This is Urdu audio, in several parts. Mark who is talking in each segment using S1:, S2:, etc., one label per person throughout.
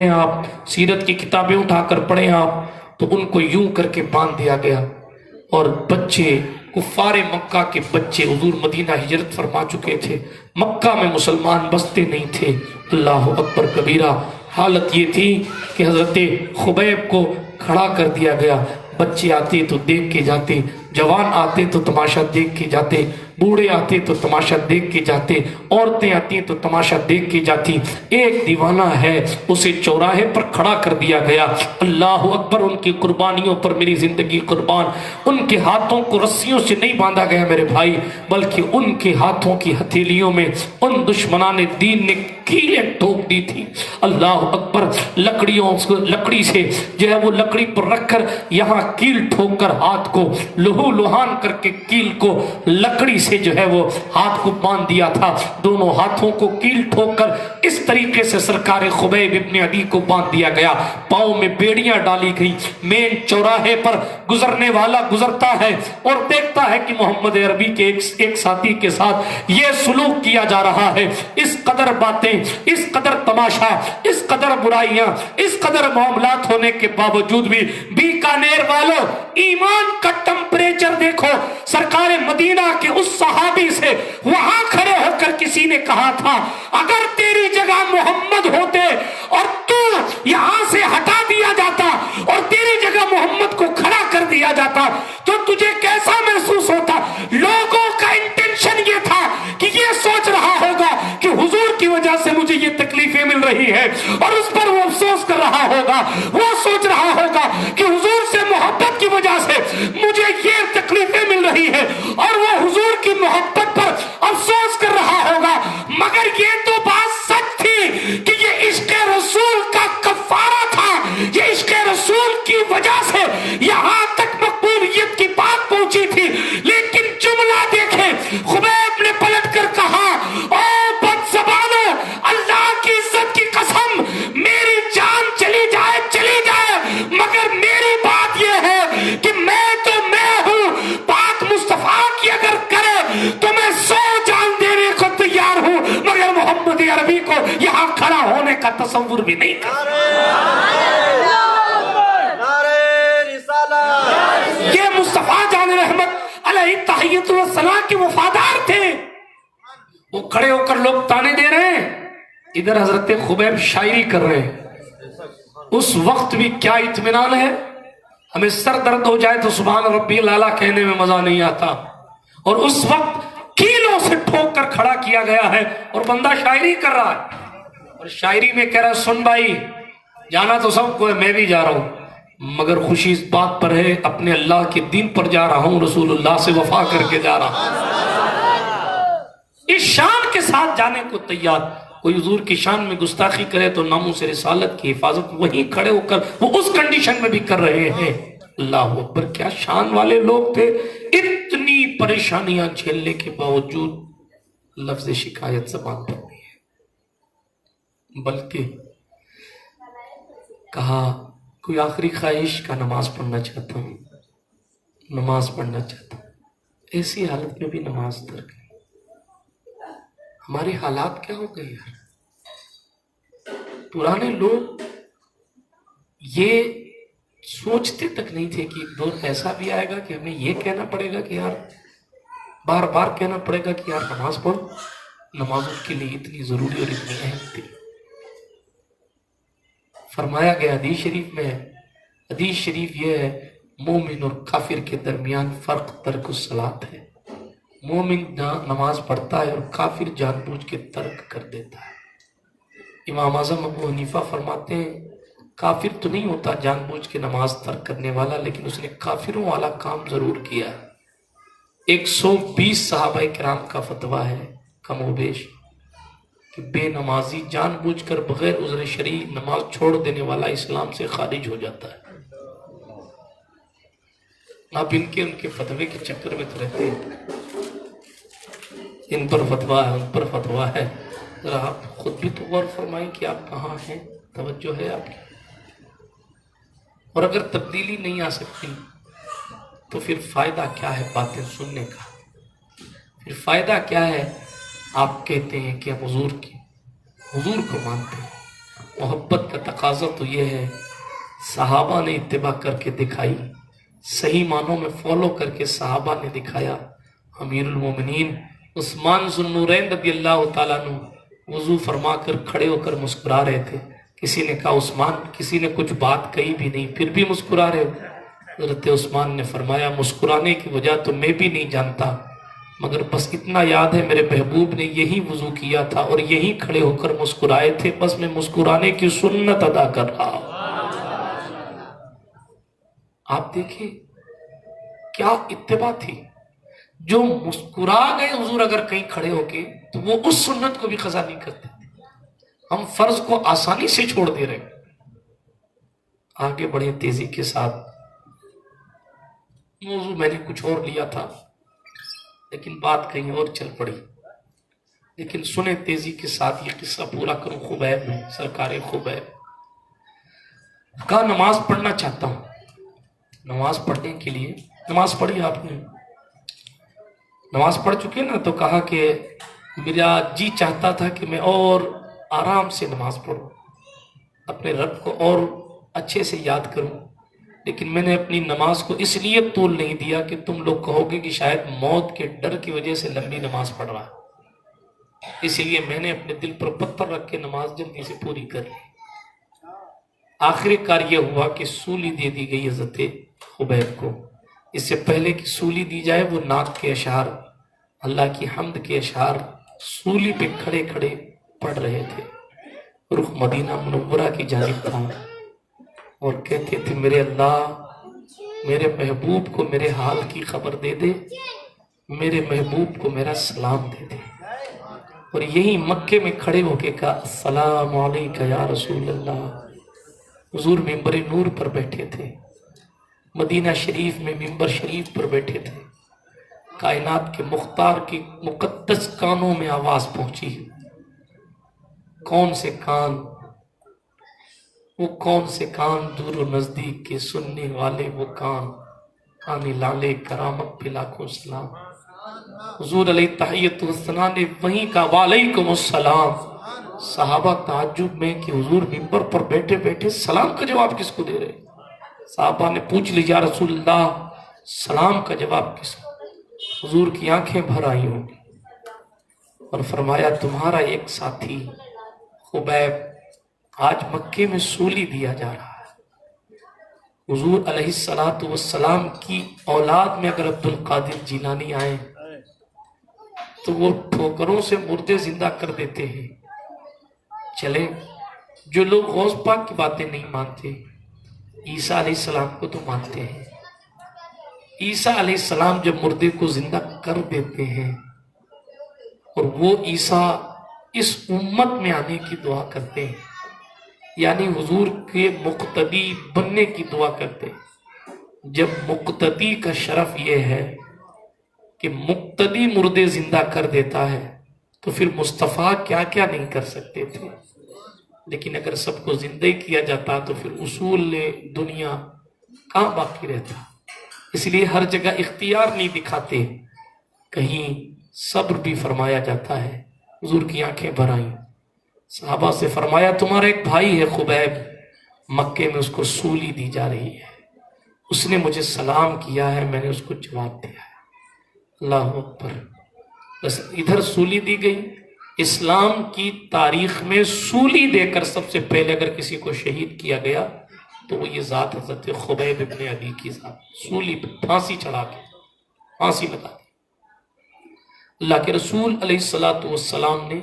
S1: آپ سیرت کی کتابیں اٹھا کر پڑھیں آپ تو ان کو یوں کر کے باندھ دیا گیا، اور بچے کفار مکہ کے بچے، حضور مدینہ ہجرت فرما چکے تھے، مکہ میں مسلمان بستے نہیں تھے، اللہ اکبر کبیرہ، حالت یہ تھی کہ حضرت خبیب کو کھڑا کر دیا گیا، بچے آتے تو دیکھ کے جاتے، جوان آتے تو تماشا دیکھ کے جاتے، بوڑھے آتے تو تماشا دیکھ کے جاتے، عورتیں آتی تو تماشا دیکھ کے جاتی، ایک دیوانہ ہے اسے چوراہے پر کھڑا کر دیا گیا، اللہ اکبر، ان کی قربانیوں پر میری زندگی قربان، ان کے ہاتھوں کو رسیوں سے نہیں باندھا گیا میرے بھائی، بلکہ ان کے ہاتھوں کی ہتھیلیوں میں ان دشمنان دین نے کیلیں ٹھوک دی تھی، اللہ اکبر، لکڑی سے جو ہے وہ لکڑی پر رکھ کر یہاں کیل ٹھوک کر ہاتھ کو لہو لہان کر کے کیل کو لکڑی سے جو ہے وہ ہاتھ کو باندھ دیا تھا، دونوں ہاتھوں کو کیل ٹھوک کر اس طریقے سے سرکار خبیب ابن عدی کو باندھ دیا گیا، پاؤں میں بیڑیاں ڈالی گئی، مین چوراہے پر گزرنے والا گزرتا ہے اور دیکھتا ہے کہ محمد عربی کے ایک ساتھی کے ساتھ یہ سلوک کیا جا رہا ہے، اس قدر باتیں، اس قدر تماشا، اس قدر برائیاں، اس قدر معاملات ہونے کے باوجود بھی بیکانیر والوں ایمان کا ٹمپریچر دیکھو، سرکار مدینہ کے اس صحابی سے وہاں کھڑے ہو کر کسی نے کہا تھا اگر تیری جگہ محمد ہوتے اور تو یہاں سے ہٹا دیا جاتا اور تیری جگہ محمد کو کھڑا کر دیا جاتا تو تجھے کیسا محسوس ہوتا؟ لوگوں کا انٹینشن یہ تھا کہ یہ سوچ رہا ہوگا کہ حضور کی وجہ سے مجھے یہ تکلیفیں مل رہی ہے، اور اس پر وہ افسوس کر رہا ہوگا، وہ سوچ رہا ہوگا کہ حضور سے محبت کی وجہ سے مجھے یہ تکلیفیں مل رہی ہے، اور وہ حضور کی محبت پر افسوس کر رہا ہوگا، مگر یہ تو بات سچ تھی کہ یہ عشق رسول کا کفارہ تھا، یہ عشق رسول کی وجہ سے یہاں تک مقبولیت کی بات پہنچی تھی، لیکن جملہ دیکھیں، خبیب نے پلٹ کر کہا او بد زبانو، اللہ کی عزت کی قسم، میری جان چلی جائے مگر میری بات یہ ہے کہ میں تو میں ہوں، بات مصطفیٰ کی اگر کرے تو میں 100 جان دینے کو تیار ہوں، مگر محمد عربی کو یہاں کھڑا ہونے کا تصور بھی نہیں کرتا۔ یہ مصطفیٰ جان رحمت علیہ تحیت والثناء کے وفادار تھے، وہ کھڑے ہو کر لوگ تانے دے رہے ہیں، ادھر حضرت خبیب شاعری کر رہے ہیں، اس وقت بھی کیا اطمینان ہے، ہمیں سر درد ہو جائے تو سبحان ربی الاعلیٰ کہنے میں مزہ نہیں آتا، اور اس وقت کیلوں سے ٹھوک کر کھڑا کیا گیا ہے اور بندہ شاعری کر رہا ہے، اور شاعری میں کہہ رہا ہے سن بھائی، جانا تو سب کو ہے، میں بھی جا رہا ہوں، مگر خوشی اس بات پر ہے اپنے اللہ کے دین پر جا رہا ہوں، رسول اللہ سے وفا کر کے جا رہا ہوں، اس شان کے ساتھ جانے کو تیار۔ کوئی حضور کی شان میں گستاخی کرے تو ناموس رسالت کی حفاظت وہیں کھڑے ہو کر وہ اس کنڈیشن میں بھی کر رہے ہیں، اللہ اکبر، کیا شان والے لوگ تھے، اتنی پریشانیاں جھیلنے کے باوجود لفظ شکایت زبان پر نہیں ہے، بلکہ کہا کوئی آخری خواہش کا نماز پڑھنا چاہتا ہوں، نماز پڑھنا چاہتا ہوں، ایسی حالت میں بھی نماز ترک۔ ہمارے حالات کیا ہو گئے یار، پرانے لوگ یہ سوچتے تک نہیں تھے کہ دور ایسا بھی آئے گا کہ ہمیں یہ کہنا پڑے گا کہ یار بار بار کہنا پڑے گا کہ یار نماز پڑھو، نماز ان کے لیے اتنی ضروری اور اتنی اہم تھی۔ فرمایا گیا حدیث شریف میں، حدیث شریف یہ ہے مومن اور کافر کے درمیان فرق ترک الصلاۃ ہے، مومن نماز پڑھتا ہے اور کافر جان بوجھ کے ترک کر دیتا ہے۔ امام اعظم ابو حنیفہ فرماتے ہیں کافر تو نہیں ہوتا جان بوجھ کے نماز ترک کرنے والا، لیکن اس نے کافروں والا کام ضرور کیا۔ 120 صحابہ کرام کا فتویٰ ہے کم و بیش کہ بے نمازی جان بوجھ کر بغیر عذر شرعی نماز چھوڑ دینے والا اسلام سے خارج ہو جاتا ہے۔ آپ ان کے فتوے کے چکر میں تو رہتے ہیں، ان پر فتویٰ ہے، ان پر فتویٰ ہے، ذرا آپ خود بھی تو غور فرمائیں کہ آپ کہاں ہیں، توجہ ہے آپ کی، اور اگر تبدیلی نہیں آ سکتی تو پھر فائدہ کیا ہے باتیں سننے کا، پھر فائدہ کیا ہے آپ کہتے ہیں کہ ہم حضور کو مانتے ہیں، محبت کا تقاضا تو یہ ہے، صحابہ نے اتباع کر کے دکھائی، صحیح معنوں میں فالو کر کے صحابہ نے دکھایا۔ امیر المومنین عثمان ذو النورین رضی اللہ تعالیٰ عنہ وضو فرما کر کھڑے ہو کر مسکرا رہے تھے۔ کسی نے کہا عثمان، کسی نے کچھ بات کہی بھی نہیں پھر بھی مسکرا رہے ہو؟ حضرت عثمان نے فرمایا مسکرانے کی وجہ تو میں بھی نہیں جانتا، مگر بس اتنا یاد ہے میرے محبوب نے یہی وضو کیا تھا اور یہی کھڑے ہو کر مسکرائے تھے، بس میں مسکرانے کی سنت ادا کر رہا ہوں۔ آپ دیکھیں کیا اتباع تھی، جو مسکرا گئے حضور اگر کہیں کھڑے ہو کے تو وہ اس سنت کو بھی قضا نہیں کرتے تھے۔ ہم فرض کو آسانی سے چھوڑ دے رہے ہیں۔ آگے بڑھیں تیزی کے ساتھ، موضوع میں نے کچھ اور لیا تھا لیکن بات کہیں اور چل پڑی، لیکن سنیں تیزی کے ساتھ، یہ قصہ پورا کروں۔ خبیب میں سرکار خبیب کہا نماز پڑھنا چاہتا ہوں۔ نماز پڑھنے کے لیے، نماز پڑھی آپ نے، نماز پڑھ چکے نا، تو کہا کہ میرا جی چاہتا تھا کہ میں اور آرام سے نماز پڑھوں، اپنے رب کو اور اچھے سے یاد کروں، لیکن میں نے اپنی نماز کو اس لیے طول نہیں دیا کہ تم لوگ کہو گے کہ شاید موت کے ڈر کی وجہ سے لمبی نماز پڑھ رہا ہے، اس لیے میں نے اپنے دل پر پتھر رکھ کے نماز جلدی سے پوری کر لی۔ آخری کار یہ ہوا کہ سولی دے دی گئی حضرت خبیب کو۔ اس سے پہلے کہ سولی دی جائے وہ نعت کے اشعار، اللہ کی حمد کے اشعار سولی پہ کھڑے کھڑے پڑھ رہے تھے۔ رخ مدینہ منورہ کی جانب تھا اور کہتے تھے میرے اللہ میرے محبوب کو میرے حال کی خبر دے دے، میرے محبوب کو میرا سلام دے دے۔ اور یہی مکے میں کھڑے ہو کے کہا السلام علیکہ یا رسول اللہ۔ حضور ممبر نور پر بیٹھے تھے، مدینہ شریف میں ممبر شریف پر بیٹھے تھے، کائنات کے مختار کی مقدس کانوں میں آواز پہنچی۔ کون سے کان، وہ کون سے کان دور و نزدیک کے سننے والے وہ کان، کان لالے کرامت پہ لاکھوں سلام۔ حضور علیہ تحیت والثناء نے وہیں کہا وعلیکم السلام۔ صحابہ تعجب میں کہ حضور ممبر پر بیٹھے بیٹھے سلام کا جواب کس کو دے رہے؟ صحابہ نے پوچھ لی یا رسول اللہ سلام کا جواب کس کو؟ حضور کی آنکھیں بھر آئی ہوں گی اور فرمایا تمہارا ایک ساتھی خبیب آج مکے میں سولی دیا جا رہا ہے۔ حضور علیہ السلام کی اولاد میں اگر عبد القادر جیلانی آئے تو وہ ٹھوکروں سے مردے زندہ کر دیتے ہیں۔ چلے جو لوگ غوث پاک کی باتیں نہیں مانتے، عیسیٰ علیہ السلام کو تو مانتے ہیں۔ عیسیٰ علیہ السلام جب مردے کو زندہ کر دیتے ہیں اور وہ عیسیٰ اس امت میں آنے کی دعا کرتے ہیں، یعنی حضور کے مقتدی بننے کی دعا کرتے ہیں۔ جب مقتدی کا شرف یہ ہے کہ مقتدی مردے زندہ کر دیتا ہے تو پھر مصطفیٰ کیا کیا نہیں کر سکتے تھے، لیکن اگر سب کو زندہ کیا جاتا تو پھر اصول دنیا کہاں باقی رہتا۔ اس لیے ہر جگہ اختیار نہیں دکھاتے، کہیں صبر بھی فرمایا جاتا ہے۔ حضور کی آنکھیں بھر آئیں، صحابہ سے فرمایا تمہارا ایک بھائی ہے خبیب، مکے میں اس کو سولی دی جا رہی ہے، اس نے مجھے سلام کیا ہے، میں نے اس کو جواب دیا ہے۔ اللہ اکبر۔ بس ادھر سولی دی گئی۔ اسلام کی تاریخ میں سولی دے کر سب سے پہلے اگر کسی کو شہید کیا گیا تو وہ یہ ذات حضرت خبیب ابن عدی کی ذات، سولی پہ پھانسی چڑھا کے پھانسی لگا دی۔ اللہ کے رسول علیہ السلام نے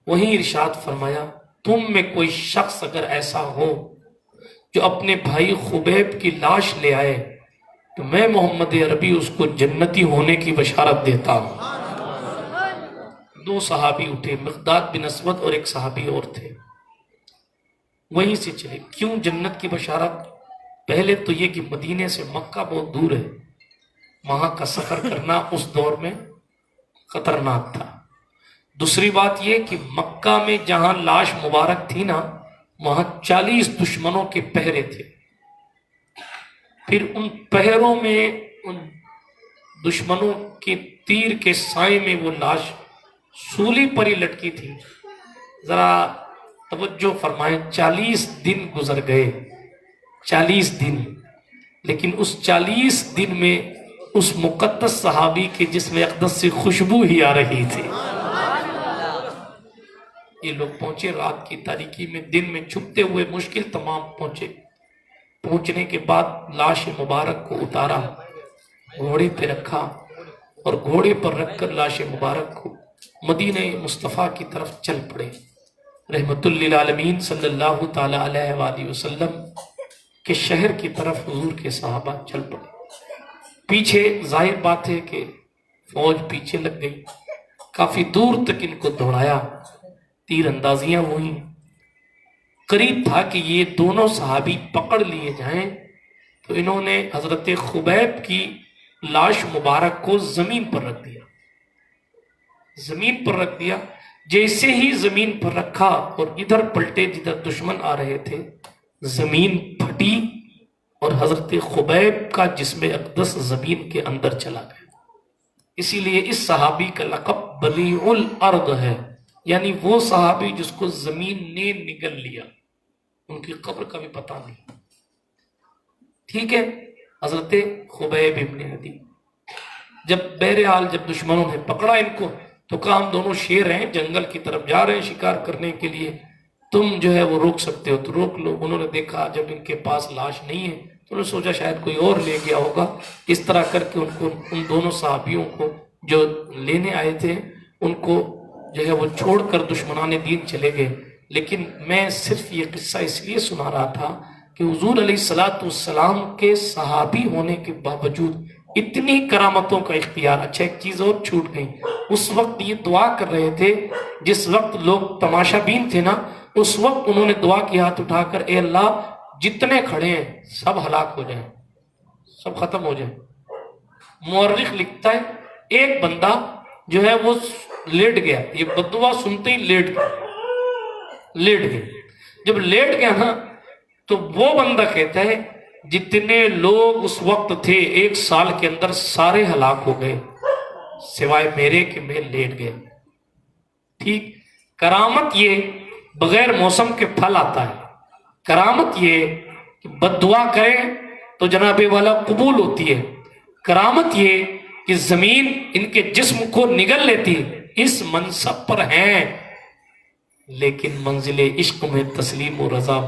S1: وہیں ارشاد فرمایا تم میں کوئی شخص اگر ایسا ہو جو اپنے بھائی خبیب کی لاش لے آئے تو میں محمد عربی اس کو جنتی ہونے کی بشارت دیتا ہوں۔ دو صحابی اٹھے، مقداد بن اسود اور ایک صحابی اور تھے، وہیں سے چلے۔ کیوں جنت کی بشارت؟ پہلے تو یہ کہ مدینے سے مکہ بہت دور ہے، وہاں کا سفر کرنا اس دور میں خطرناک تھا۔ دوسری بات یہ کہ مکہ میں جہاں لاش مبارک تھی نا، وہاں 40 دشمنوں کے پہرے تھے، پھر ان پہروں میں ان دشمنوں کے تیر کے سائے میں وہ لاش سولی پر ہی لٹکی تھی۔ ذرا توجہ فرمائیں، 40 دن گزر گئے، 40 دن، لیکن اس 40 دن میں اس مقدس صحابی کے جسم اقدس سے خوشبو ہی آ رہی تھی۔ یہ لوگ پہنچے رات کی تاریکی میں، دن میں چھپتے ہوئے مشکل تمام پہنچے۔ پہنچنے کے بعد لاش مبارک کو اتارا، گھوڑے پہ رکھا، اور گھوڑے پر رکھ کر لاش مبارک کو مدینہ مصطفیٰ کی طرف چل پڑے۔ رحمت للعالمین صلی اللہ تعالی علیہ وآلہ وسلم کے شہر کی طرف حضور کے صحابہ چل پڑے۔ پیچھے ظاہر بات ہے کہ فوج پیچھے لگ گئی، کافی دور تک ان کو دوڑایا، تیر اندازیاں ہوئیں، قریب تھا کہ یہ دونوں صحابی پکڑ لیے جائیں، تو انہوں نے حضرت خبیب کی لاش مبارک کو زمین پر رکھ دیا، زمین پر رکھ دیا۔ جیسے ہی زمین پر رکھا اور ادھر پلٹے جدھر دشمن آ رہے تھے، زمین پھٹی اور حضرت خبیب کا جسم اقدس زمین کے اندر چلا گیا۔ اسی لیے اس صحابی کا لقب بلیع الارض ہے، یعنی وہ صحابی جس کو زمین نے نگل لیا، ان کی قبر کا بھی پتہ نہیں۔ ٹھیک ہے، حضرت خبیب ابن عدی جب بہرحال جب دشمنوں نے پکڑا ان کو، تو کہا ہم دونوں شیر ہیں، جنگل کی طرف جا رہے ہیں شکار کرنے کے لیے، تم جو ہے وہ روک سکتے ہو تو روک لو۔ انہوں نے دیکھا جب ان کے پاس لاش نہیں ہے تو انہوں نے سوچا شاید کوئی اور لے گیا ہوگا، اس طرح کر کے ان دونوں صحابیوں کو جو لینے آئے تھے ان کو جو ہے وہ چھوڑ کر دشمنان دین چلے گئے۔ لیکن میں صرف یہ قصہ اس لیے سنا رہا تھا کہ حضور علیہ السلام کے صحابی ہونے کے باوجود اتنی کرامتوں کا اختیار۔ اچھا ایک چیز اور چھوٹ گئی، اس وقت یہ دعا کر رہے تھے، جس وقت لوگ تماشا بین تھے نا، اس وقت انہوں نے دعا کی ہاتھ اٹھا کر، اے اللہ جتنے کھڑے ہیں سب ہلاک ہو جائیں، سب ختم ہو جائیں۔ مورخ لکھتا ہے ایک بندہ جو ہے وہ لیٹ گیا، یہ بددعا سنتے ہی لیٹ گیا۔ جب لیٹ گیا نا تو وہ بندہ کہتا ہے جتنے لوگ اس وقت تھے 1 سال کے اندر سارے ہلاک ہو گئے سوائے میرے کہ میں لیٹ گیا۔ ٹھیک، کرامت یہ بغیر موسم کے پھل آتا ہے، کرامت یہ کہ بد دعا کریں تو جناب والا قبول ہوتی ہے، کرامت یہ کہ زمین ان کے جسم کو نگل لیتی ہے۔ اس منصب پر ہیں لیکن منزل عشق میں تسلیم و رضا